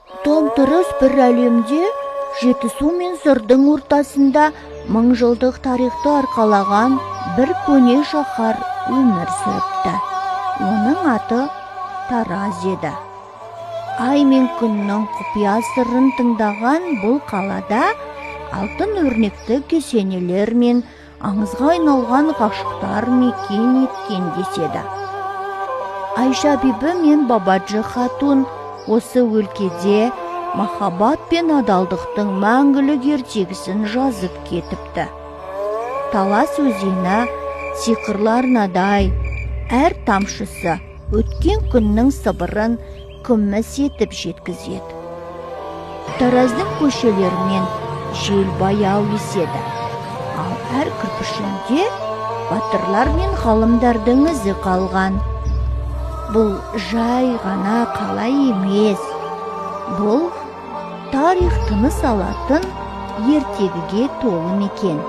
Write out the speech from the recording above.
Тым-тырыс бір әлемде Жетісу мен сырдың ортасында 1000 жылдық тарихты арқалаған бір көне шаһар өмір сүріпті. Оның аты Тараз еді. Ай мен күннің құпия сырын тыңдаған бұл қалада алтын өрнекті кесенелер мен аңызға айналған ғашықтар мекен еткен деседі. Айша бибі мен Бабаджы хатун осы өлкеде махаббат пен адалдықтың мәңгілік ертегісін жазып кетіпті. Талас өзені сиқырлы арнадай, әр тамшысы өткен күннің сыбырын күміс етіп жеткізеді. Тараздың көшелерімен жел баяу еседі, ал әр кірпішінде батырлар мен ғалымдардың ізі қалған. Бұл жай ғана қала емес, бұл тарих тыныс алатын ертегіге толы мекен.